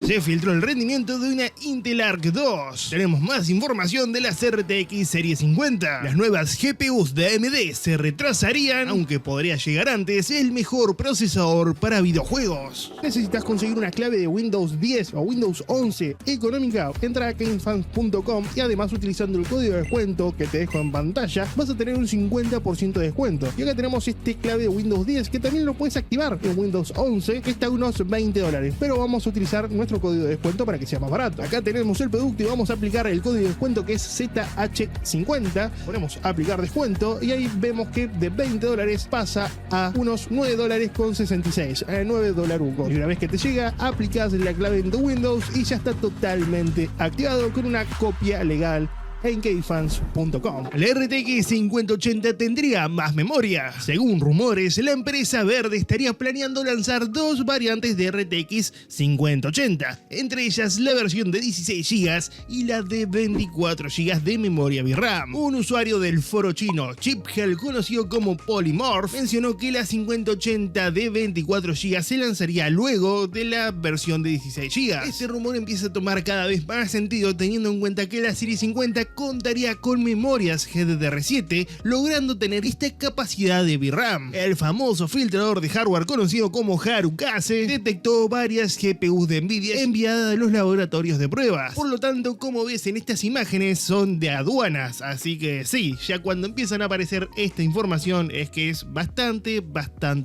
Se filtró el rendimiento de una Intel Arc 2. Tenemos más información de las RTX Serie 50. Las nuevas GPUs de AMD se retrasarían, aunque podría llegar antes el mejor procesador para videojuegos. ¿Necesitas conseguir una clave de Windows 10 o Windows 11 económica? Entra a gamefans.com y además utilizando el código de descuento que te dejo en pantalla vas a tener un 50% de descuento. Y acá tenemos este clave de Windows 10 que también lo puedes activar en Windows 11 que está a unos $20, pero vamos a utilizar nuestro código de descuento para que sea más barato. Acá tenemos el producto y vamos a aplicar el código de descuento que es ZH50. Ponemos aplicar descuento y ahí vemos que de $20 pasa a unos $9.66, $9. Y una vez que te llega, aplicas la clave en tu Windows y ya está totalmente activado con una copia legal en gamefans.com. La RTX 5080 tendría más memoria. Según rumores, la empresa verde estaría planeando lanzar dos variantes de RTX 5080, entre ellas la versión de 16 GB y la de 24 GB de memoria VRAM. Un usuario del foro chino ChipHell, conocido como Polymorph, mencionó que la 5080 de 24 GB se lanzaría luego de la versión de 16 GB. Este rumor empieza a tomar cada vez más sentido teniendo en cuenta que la serie 50 contaría con memorias GDDR7, logrando tener esta capacidad de VRAM. El famoso filtrador de hardware conocido como Harukaze detectó varias GPUs de Nvidia enviadas a los laboratorios de pruebas. Por lo tanto, como ves en estas imágenes, son de aduanas, así que sí, ya cuando empiezan a aparecer esta información es que es bastante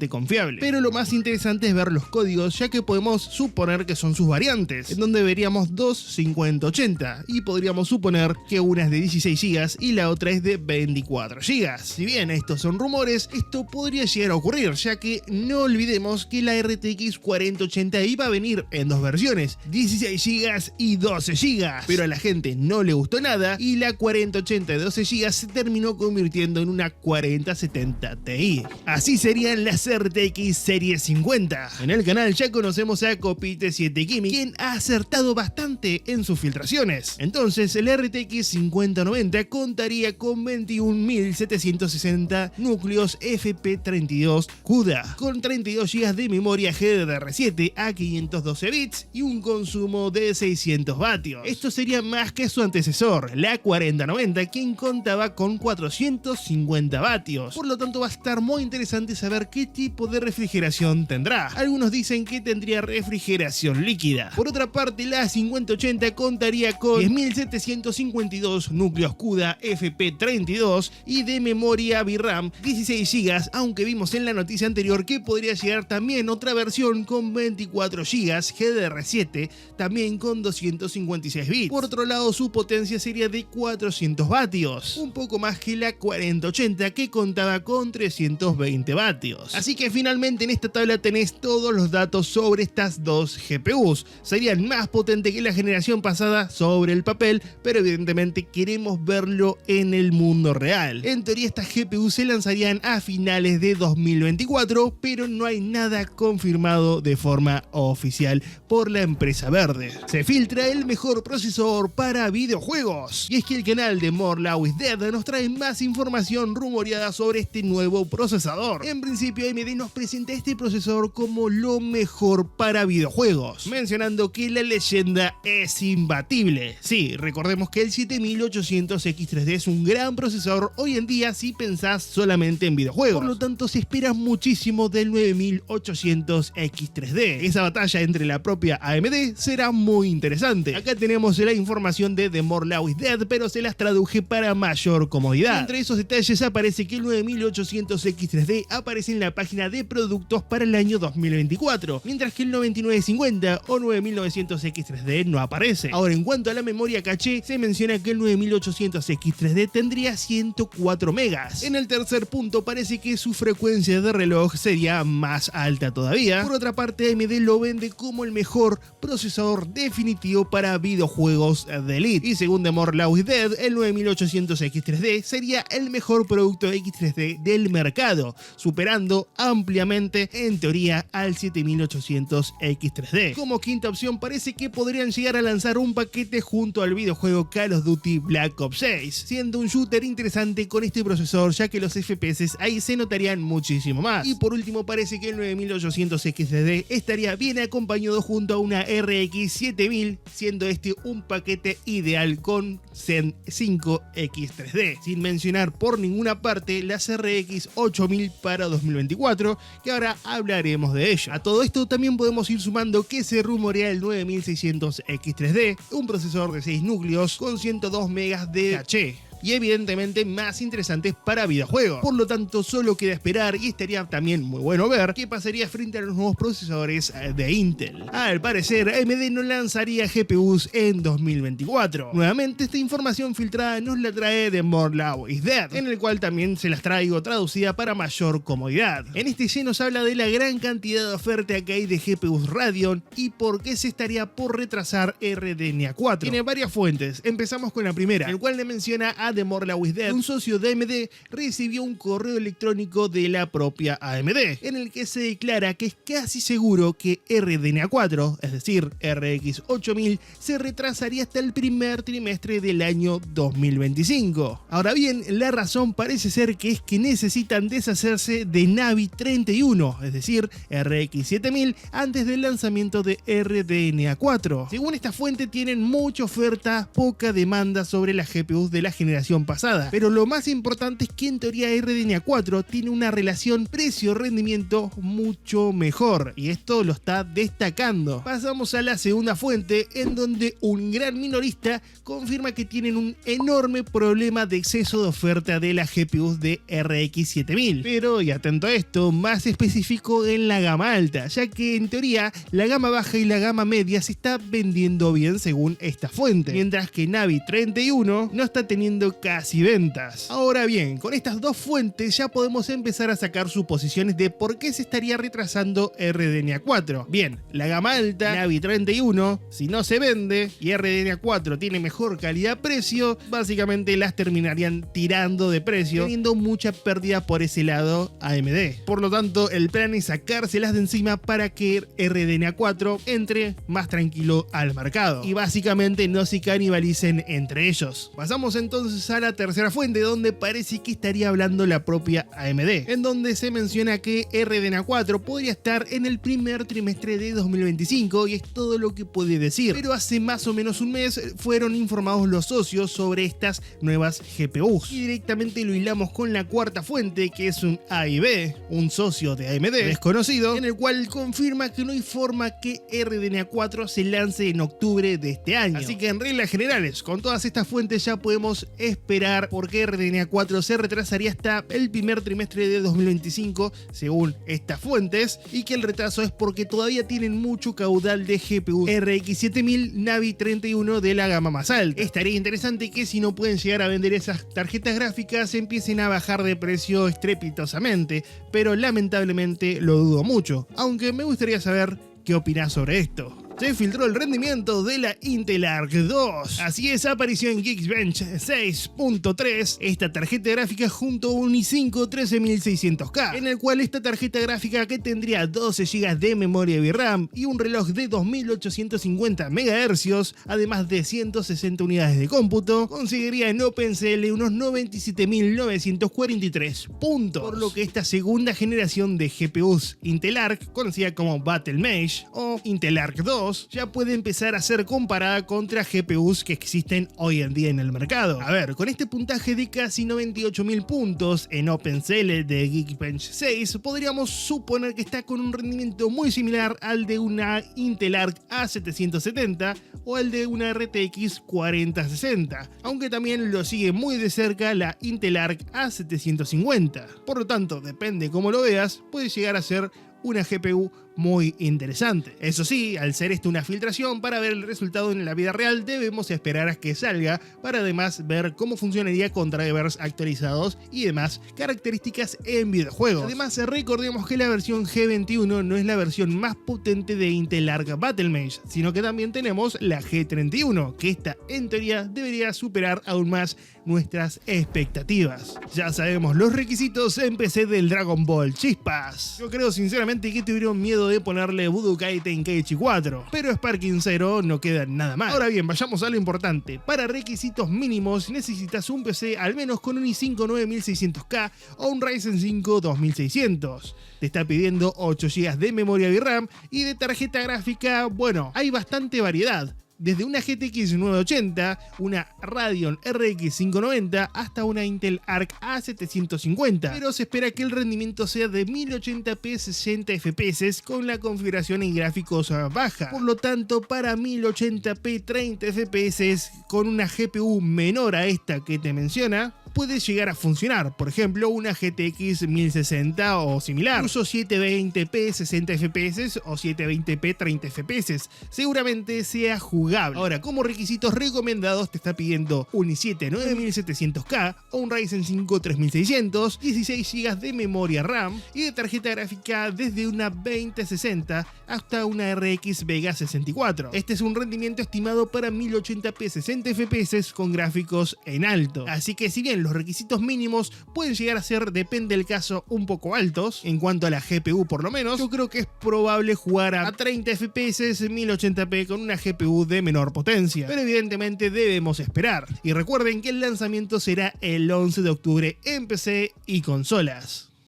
confiable. Pero lo más interesante es ver los códigos, ya que podemos suponer que son sus variantes, en donde veríamos dos 5080 y podríamos suponer que una es de 16 GB y la otra es de 24 GB. Si bien estos son rumores, esto podría llegar a ocurrir, ya que no olvidemos que la RTX 4080 iba a venir en dos versiones, 16 GB y 12 GB, pero a la gente no le gustó nada y la 4080 de 12 GB se terminó convirtiendo en una 4070 Ti. Así serían las RTX Serie 50. En el canal ya conocemos a Copite7 Kimi, quien ha acertado bastante en sus filtraciones. Entonces el RTX 5090 contaría con 21.760 núcleos FP32 CUDA, con 32 GB de memoria GDDR7 a 512 bits y un consumo de 600 vatios. Esto sería más que su antecesor, la 4090, quien contaba con 450 vatios. Por lo tanto, va a estar muy interesante saber qué tipo de refrigeración tendrá. Algunos dicen que tendría refrigeración líquida. Por otra parte, la 5080 contaría con 10.752 núcleos CUDA FP32 y de memoria VRAM 16 GB, aunque vimos en la noticia anterior que podría llegar también otra versión con 24 GB GDR7, también con 256 bits. Por otro lado, su potencia sería de 400 vatios, un poco más que la 4080 que contaba con 320 vatios. Así que finalmente en esta tabla tenés todos los datos sobre estas dos GPUs. Serían más potentes que la generación pasada sobre el papel, pero evidentemente queremos verlo en el mundo real. En teoría estas GPUs se lanzarían a finales de 2024, pero no hay nada confirmado de forma oficial por la empresa verde. Se filtra el mejor procesador para videojuegos, y es que el canal de More Love is Dead nos trae más información rumoreada sobre este nuevo procesador. En principio AMD nos presenta este procesador como lo mejor para videojuegos, mencionando que la leyenda es imbatible. Sí, recordemos que el 7800X3D es un gran procesador hoy en día si pensás solamente en videojuegos. Por lo tanto, se espera muchísimo del 9800X3D. Esa batalla entre la propia AMD será muy interesante. Acá tenemos la información de The More Love is Dead, pero se las traduje para mayor comodidad. Entre esos detalles aparece que el 9800X3D aparece en la página de productos para el año 2024, mientras que el 9950 o 9900X3D no aparece. Ahora, en cuanto a la memoria caché, se menciona que el 9800X3D tendría 104 megas. En el tercer punto parece que su frecuencia de reloj sería más alta todavía. Por otra parte, AMD lo vende como el mejor procesador definitivo para videojuegos de Elite. Y según The More Love is Dead, el 9800X3D sería el mejor producto X3D del mercado, superando ampliamente en teoría al 7800X3D. Como quinta opción parece que podrían llegar a lanzar un paquete junto al videojuego Call of Duty Duty Black Ops 6, siendo un shooter interesante con este procesador, ya que los FPS ahí se notarían muchísimo más. Y por último, parece que el 9800 XDD estaría bien acompañado junto a una RX 7000, siendo este un paquete ideal con Zen 5 X3D, sin mencionar por ninguna parte las RX 8000 para 2024, que ahora hablaremos de ello. A todo esto también podemos ir sumando que se rumorea el 9600 X3D, un procesador de 6 núcleos con 102 MB de caché, y evidentemente más interesantes para videojuegos. Por lo tanto, solo queda esperar, y estaría también muy bueno ver qué pasaría frente a los nuevos procesadores de Intel. Al parecer, AMD no lanzaría GPUs en 2024. Nuevamente, esta información filtrada nos la trae The More Love is Dead, en el cual también se las traigo traducida para mayor comodidad. En este se nos habla de la gran cantidad de oferta que hay de GPUs Radeon y por qué se estaría por retrasar RDNA 4. Tiene varias fuentes. Empezamos con la primera, el cual le menciona a The More Love is Dead. Un socio de AMD recibió un correo electrónico de la propia AMD, en el que se declara que es casi seguro que RDNA 4, es decir, RX 8000, se retrasaría hasta el primer trimestre del año 2025. Ahora bien, la razón parece ser que es que necesitan deshacerse de Navi 31, es decir, RX 7000, antes del lanzamiento de RDNA 4. Según esta fuente, tienen mucha oferta, poca demanda sobre las GPUs de la generación pasada, pero lo más importante es que en teoría RDNA 4 tiene una relación precio-rendimiento mucho mejor, y esto lo está destacando. Pasamos a la segunda fuente, en donde un gran minorista confirma que tienen un enorme problema de exceso de oferta de las GPUs de RX 7000, pero, y atento a esto, más específico en la gama alta, ya que en teoría la gama baja y la gama media se está vendiendo bien según esta fuente, mientras que Navi 31 no está teniendo casi ventas. Ahora bien, con estas dos fuentes ya podemos empezar a sacar suposiciones de por qué se estaría retrasando RDNA 4. Bien, la gama alta, Navi 31, si no se vende y RDNA 4 tiene mejor calidad-precio, básicamente las terminarían tirando de precio, teniendo mucha pérdida por ese lado AMD. Por lo tanto, el plan es sacárselas de encima para que RDNA 4 entre más tranquilo al mercado y básicamente no se canibalicen entre ellos. Pasamos entonces a la tercera fuente, donde parece que estaría hablando la propia AMD, en donde se menciona que RDNA 4 podría estar en el primer trimestre de 2025, y es todo lo que puede decir. Pero hace más o menos un mes fueron informados los socios sobre estas nuevas GPUs, y directamente lo hilamos con la cuarta fuente, que es un AIB, un socio de AMD desconocido, en el cual confirma que no hay forma que RDNA 4 se lance en octubre de este año. Así que en reglas generales, con todas estas fuentes ya podemos esperar por qué RDNA 4 se retrasaría hasta el primer trimestre de 2025 según estas fuentes, y que el retraso es porque todavía tienen mucho caudal de GPU RX 7000 Navi 31 de la gama más alta. Estaría interesante que si no pueden llegar a vender esas tarjetas gráficas empiecen a bajar de precio estrepitosamente, pero lamentablemente lo dudo mucho, aunque me gustaría saber qué opinás sobre esto. Se filtró el rendimiento de la Intel Arc 2. Así es, apareció en Geekbench 6.3 esta tarjeta gráfica junto a un i5 13600K, en el cual esta tarjeta gráfica, que tendría 12 GB de memoria VRAM y un reloj de 2850 MHz, además de 160 unidades de cómputo, conseguiría en OpenCL unos 97.943 puntos, por lo que esta segunda generación de GPUs Intel Arc, conocida como Battlemesh o Intel Arc 2, ya puede empezar a ser comparada contra GPUs que existen hoy en día en el mercado. A ver, con este puntaje de casi 98.000 puntos en OpenCL de Geekbench 6, podríamos suponer que está con un rendimiento muy similar al de una Intel Arc A770 o al de una RTX 4060, aunque también lo sigue muy de cerca la Intel Arc A750. Por lo tanto, depende cómo lo veas, puede llegar a ser una GPU muy interesante. Eso sí, al ser esto una filtración, para ver el resultado en la vida real debemos esperar a que salga, para además ver cómo funcionaría con drivers actualizados y demás características en videojuegos. Además, recordemos que la versión G21 no es la versión más potente de Intel Arc Battlemesh, sino que también tenemos la G31, que esta en teoría debería superar aún más nuestras expectativas. Ya sabemos los requisitos en PC del Dragon Ball Chispas. Yo creo sinceramente que tuvieron miedo miedo de ponerle Budokai Tenkaichi 4, pero Sparking 0 no queda nada mal. Ahora bien, vayamos a lo importante. Para requisitos mínimos necesitas un PC al menos con un i5 9600K o un Ryzen 5 2600. Te está pidiendo 8 GB de memoria VRAM y de tarjeta gráfica, bueno, hay bastante variedad. Desde una GTX 980, una Radeon RX 590 hasta una Intel Arc A750, pero se espera que el rendimiento sea de 1080p 60 FPS con la configuración en gráficos baja. Por lo tanto, para 1080p 30 FPS con una GPU menor a esta que te menciona, puede llegar a funcionar, por ejemplo una GTX 1060 o similar, incluso 720p 60 FPS o 720p 30 FPS, seguramente sea jugable. Ahora, como requisitos recomendados te está pidiendo un i7 9700K o un Ryzen 5 3600, 16 GB de memoria RAM y de tarjeta gráfica desde una 2060 hasta una RX Vega 64. Este es un rendimiento estimado para 1080p 60 FPS con gráficos en alto, así que si bien los requisitos mínimos pueden llegar a ser, depende del caso, un poco altos, en cuanto a la GPU por lo menos, yo creo que es probable jugar a 30 FPS 1080p con una GPU de menor potencia, pero evidentemente debemos esperar. Y recuerden que el lanzamiento será el 11 de octubre en PC y consolas.